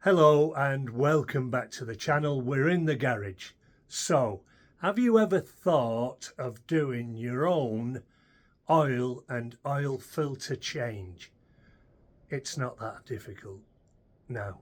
Hello and welcome back to the channel. We're in the garage. So, have you ever thought of doing your own oil and oil filter change? It's not that difficult. Now,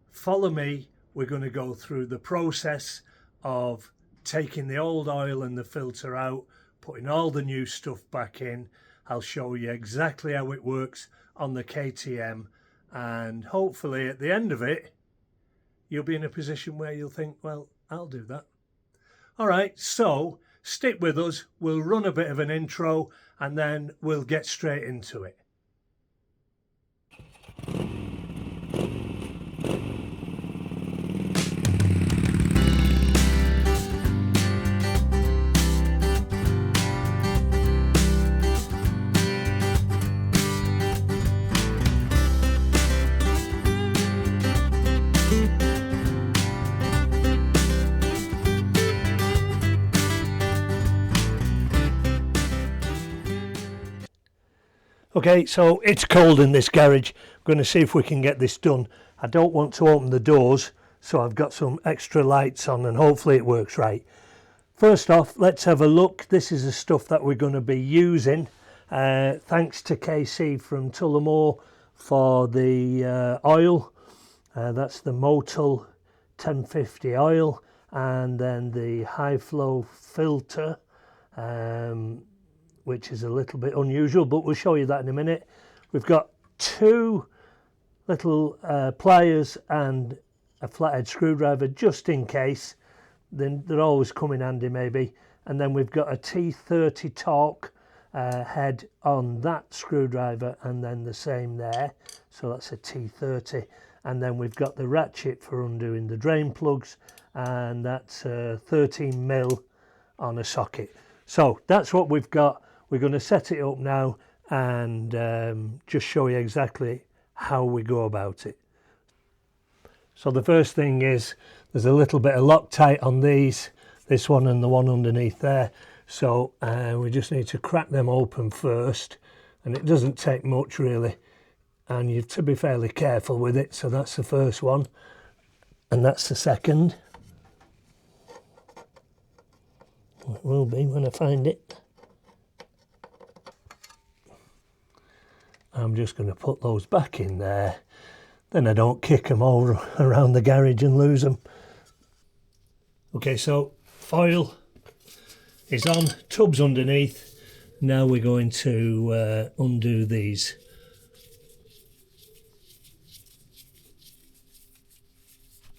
follow me. We're going to go through the process of taking the old oil and the filter out, putting all the new stuff back in. I'll show you exactly how it works on the KTM, and hopefully at the end of it you'll be in a position where you'll think, well, I'll do that. All right, so stick with us. We'll run a bit of an intro and then we'll get straight into it. Okay, so it's cold in this garage. I'm going to see if we can get this done. I don't want to open the doors, so I've got some extra lights on and hopefully it works right. First off, let's have a look. This is the stuff that we're going to be using. Thanks to KC from Tullamore for the oil. That's the Motul 1050 oil, and then the high flow filter, which is a little bit unusual, but we'll show you that in a minute. We've got two little pliers and a flathead screwdriver just in case. They're always come in handy maybe. And then we've got a T30 torque head on that screwdriver, and then the same there, so that's a T30. And then we've got the ratchet for undoing the drain plugs, and that's 13mm on a socket. So that's what we've got. We're going to set it up now and just show you exactly how we go about it. So the first thing is there's a little bit of Loctite on these, this one and the one underneath there. So we just need to crack them open first, and it doesn't take much really, and you have to be fairly careful with it. So that's the first one, and that's the second. It will be when I find it. I'm just going to put those back in there, then I don't kick them all around the garage and lose them. Okay, so foil is on, tubs underneath. Now we're going to undo these.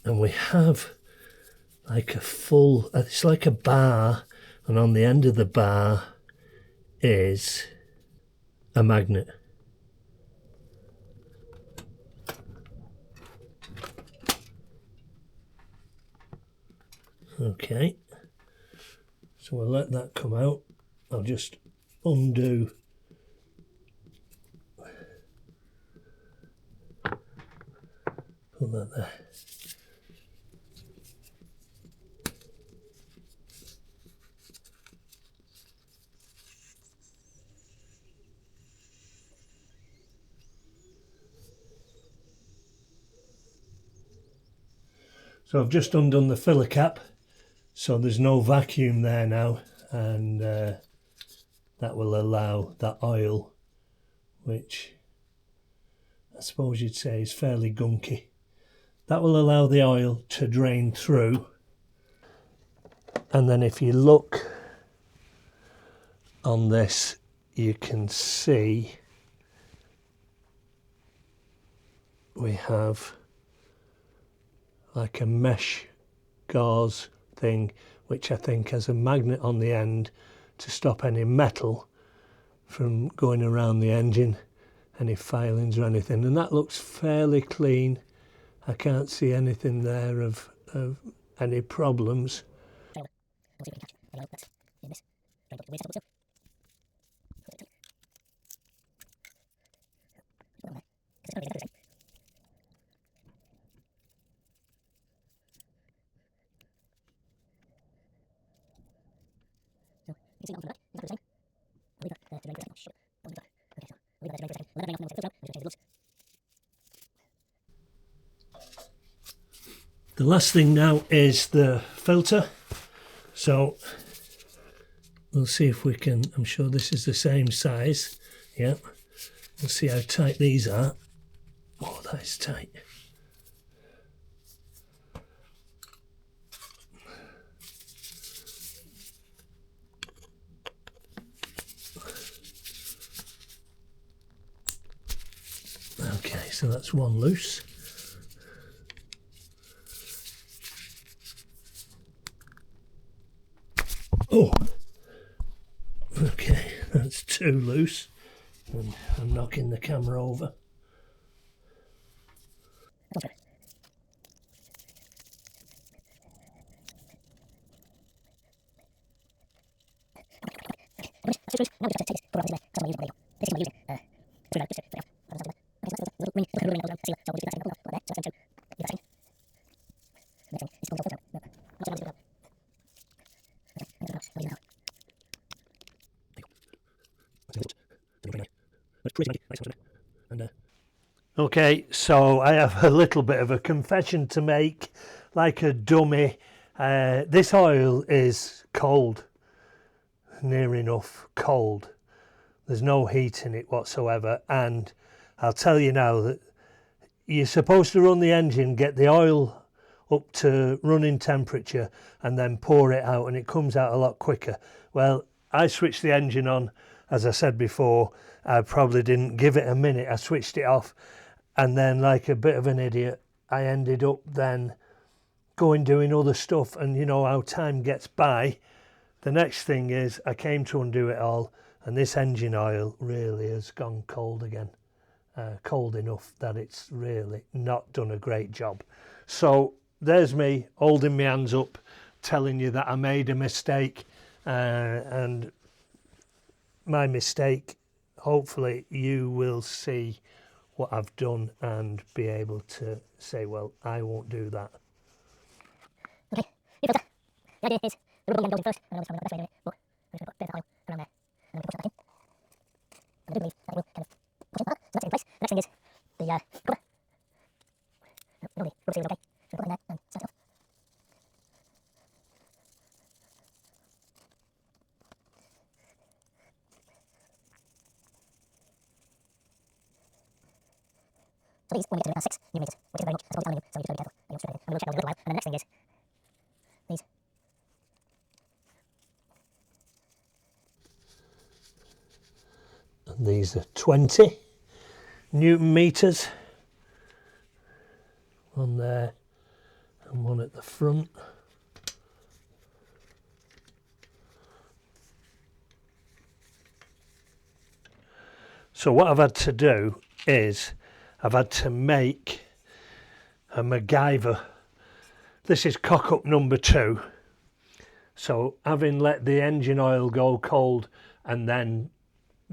And we have like a full, it's like a bar, and on the end of the bar is a magnet. Okay, so we'll let that come out. I'll just undo put that there. So I've just undone the filler cap, so there's no vacuum there now, and that will allow that oil, which I suppose you'd say is fairly gunky, that will allow the oil to drain through. And then if you look on this, you can see we have like a mesh gauze thing, which I think has a magnet on the end to stop any metal from going around the engine, any filings or anything. And that looks fairly clean. I can't see anything there of any problems. The last thing now is the filter. So we'll see if we can, I'm sure this is the same size. Yeah. We'll see how tight these are. Oh, that is tight. Okay, so that's one loose. Oh, okay, that's two loose. And I'm knocking the camera over. Okay, so I have a little bit of a confession to make, like a dummy. This oil is cold, near enough cold. There's no heat in it whatsoever, and I'll tell you now that you're supposed to run the engine, get the oil up to running temperature, and then pour it out, and it comes out a lot quicker. Well, I switched the engine on, as I said before. I probably didn't give it a minute. I switched it off, and then, like a bit of an idiot, I ended up then going doing other stuff, and you know how time gets by. The next thing is I came to undo it all, and this engine oil really has gone cold again. Cold enough that it's really not done a great job. So there's me holding my hands up, telling you that I made a mistake, and my mistake, hopefully you will see what I've done and be able to say, well, I won't do that. Okay, the idea is the rubber band goes in first. I know this is probably not the best way to do it, but we're just going to put a bit of oil around there, and then we push that back in. And I do believe that it will kind of push in. So that's in place. The next thing is the cover. No, the rubber seal is okay. So we put it in there and set it off. So these, when we get to it, are 6 millimeters, which is very much, I suppose, aluminium, so you just got to be careful. And you'll straight in. And we'll check out the little while. And the next thing is these. And these are 20 Newton meters. One there and one at the front. So what I've had to do is I've had to make a MacGyver. This is cock-up number 2. So having let the engine oil go cold and then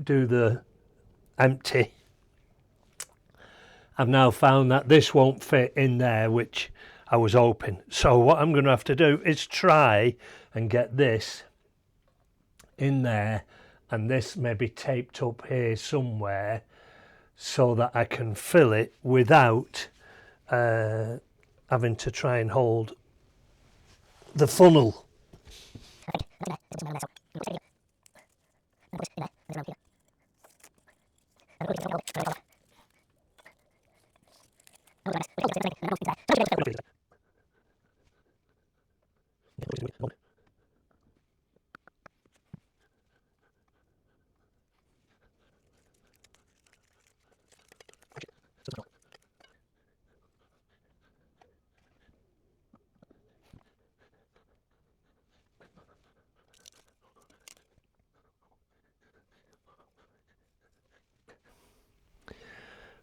do the empty, I've now found that this won't fit in there, which I was hoping. So what I'm going to have to do is try and get this in there, and this maybe taped up here somewhere, so that I can fill it without having to try and hold the funnel.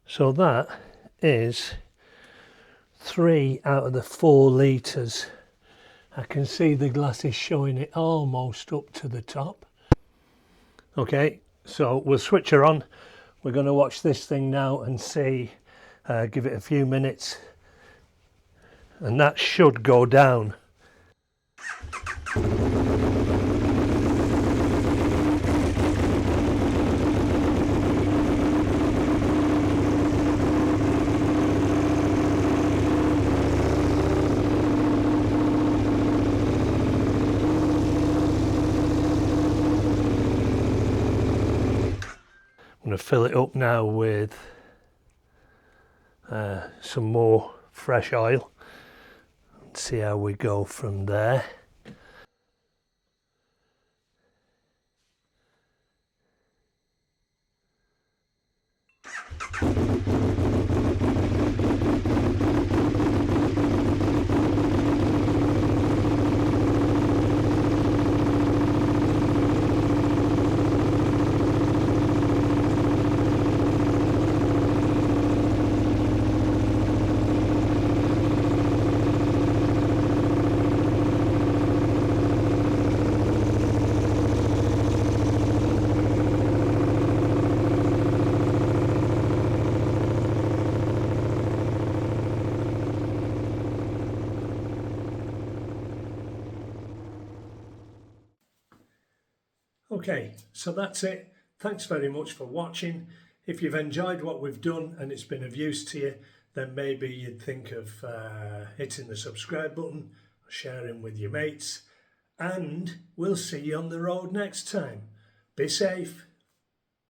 So that is 3 out of the 4 litres. I can see the glasses showing it almost up to the top. Okay, so we'll switch her on. We're going to watch this thing now and see, give it a few minutes, and that should go down. fill it up now with some more fresh oil and see how we go from there. Okay, so that's it. Thanks very much for watching. If you've enjoyed what we've done and it's been of use to you, then maybe you'd think of hitting the subscribe button, or sharing with your mates, and we'll see you on the road next time. Be safe.